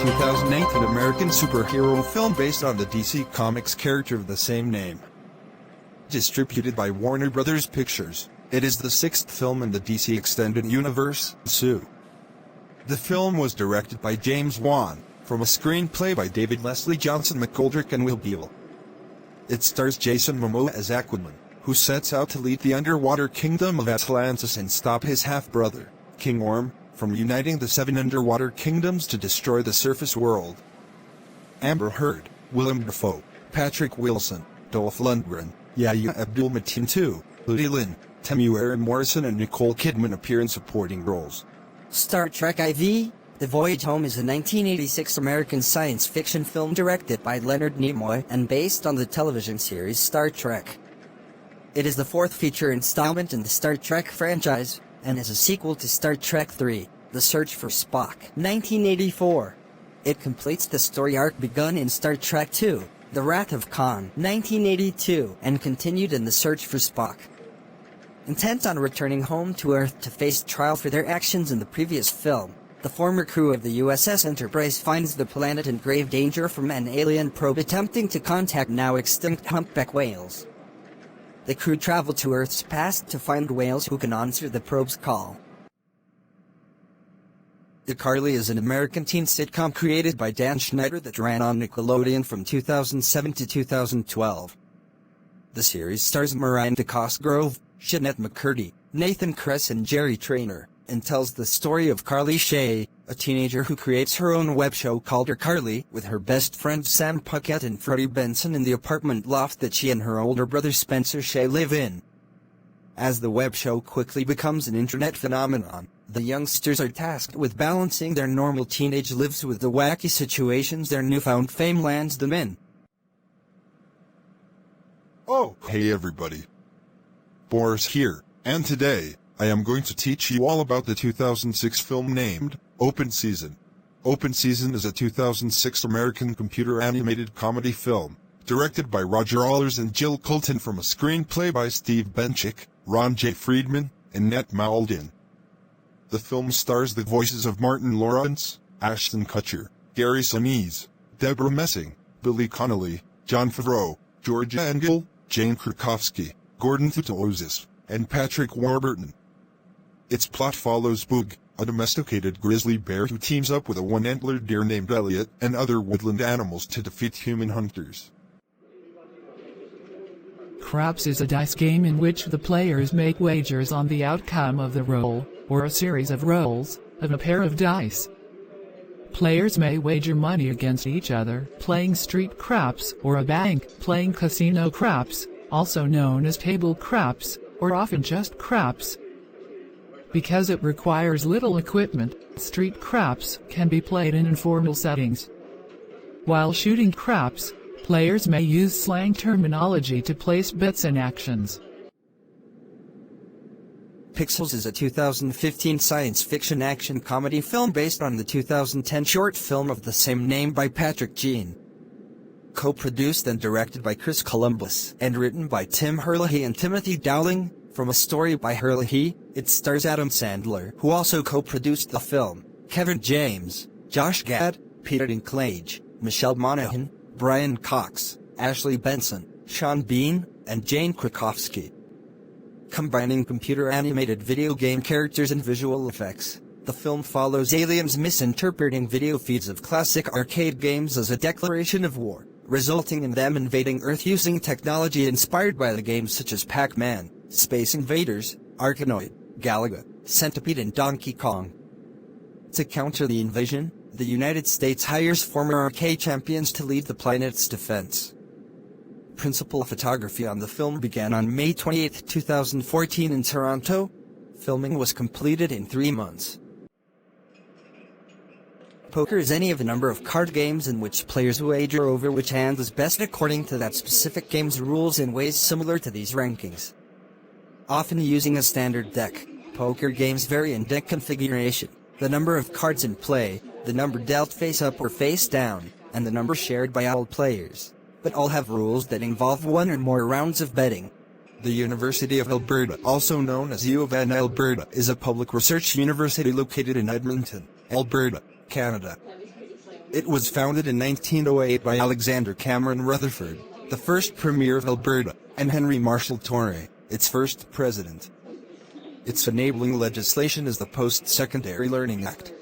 2008 American superhero film based on the DC Comics character of the same name. Distributed by Warner Bros. Pictures, it is the sixth film in the DC Extended Universe, SU. The film was directed by James Wan, from a screenplay by David Leslie Johnson McGoldrick and Will Beall. It stars Jason Momoa as Aquaman, who sets out to lead the underwater kingdom of Atlantis and stop his half-brother, King Orm, from uniting the 7 underwater kingdoms to destroy the surface world. Amber Heard, Willem Dafoe, Patrick Wilson, Dolph Lundgren, Yahya Abdul-Mateen II, Ludi Lin, Temuera Morrison and Nicole Kidman appear in supporting roles. Star Trek IV: The Voyage Home is a 1986 American science fiction film directed by Leonard Nimoy and based on the television series Star Trek. It is the fourth feature installment in the Star Trek franchise, and is a sequel to Star Trek III: The Search for Spock, 1984. It completes the story arc begun in Star Trek II: The Wrath of Khan, 1982, and continued in The Search for Spock. Intent on returning home to Earth to face trial for their actions in the previous film, the former crew of the USS Enterprise finds the planet in grave danger from an alien probe attempting to contact now extinct humpback whales. The crew travel to Earth's past to find whales who can answer the probe's call. Karli is an American teen sitcom created by Dan Schneider that ran on Nickelodeon from 2007 to 2012. The series stars Miranda Cosgrove, Jeanette McCurdy, Nathan Kress and Jerry Trainor, and tells the story of Karli Shea, a teenager who creates her own web show called Karli with her best friend Sam Puckett and Freddie Benson in the apartment loft that she and her older brother Spencer Shea live in. As the web show quickly becomes an internet phenomenon, the youngsters are tasked with balancing their normal teenage lives with the wacky situations their newfound fame lands them in. Oh, hey everybody. Boris here, and today, I am going to teach you all about the 2006 film named Open Season. Open Season is a 2006 American computer-animated comedy film, directed by Roger Allers and Jill Colton from a screenplay by Steve Benchik, Ron J. Friedman, and Nat Maldin. The film stars the voices of Martin Lawrence, Ashton Kutcher, Gary Sinise, Deborah Messing, Billy Connolly, Jon Favreau, Georgia Engel, Jane Krakowski, Gordon Thuotozis, and Patrick Warburton. Its plot follows Boog, a domesticated grizzly bear who teams up with a one-antlered deer named Elliot and other woodland animals to defeat human hunters. Craps is a dice game in which the players make wagers on the outcome of the roll, or a series of rolls, of a pair of dice. Players may wager money against each other, playing street craps, or a bank, playing casino craps, also known as table craps, or often just craps. Because it requires little equipment, street craps can be played in informal settings. While shooting craps, players may use slang terminology to place bets and actions. Pixels is a 2015 science fiction action comedy film based on the 2010 short film of the same name by Patrick Jean. Co-produced and directed by Chris Columbus, and written by Tim Herlihy and Timothy Dowling, from a story by Herlihy, it stars Adam Sandler, who also co-produced the film, Kevin James, Josh Gad, Peter Dinklage, Michelle Monaghan, Brian Cox, Ashley Benson, Sean Bean, and Jane Krakowski. Combining computer-animated video game characters and visual effects, the film follows aliens misinterpreting video feeds of classic arcade games as a declaration of war, resulting in them invading Earth using technology inspired by the games such as Pac-Man, Space Invaders, Arkanoid, Galaga, Centipede and Donkey Kong. To counter the invasion, the United States hires former arcade champions to lead the planet's defense. Principal photography on the film began on May 28, 2014 in Toronto. Filming was completed in 3 months. Poker is any of a number of card games in which players wager over which hand is best according to that specific game's rules in ways similar to these rankings. Often using a standard deck, poker games vary in deck configuration, the number of cards in play, the number dealt face up or face down, and the number shared by all players, but all have rules that involve one or more rounds of betting. The University of Alberta, also known as U of N Alberta, is a public research university located in Edmonton, Alberta, Canada. It was founded in 1908 by Alexander Cameron Rutherford, the first Premier of Alberta, and Henry Marshall Torrey, its first president. Its enabling legislation is the Post-Secondary Learning Act.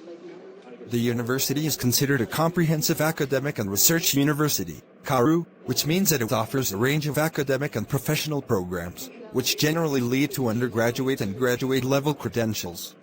The university is considered a comprehensive academic and research university, CARU, which means that it offers a range of academic and professional programs, which generally lead to undergraduate and graduate level credentials.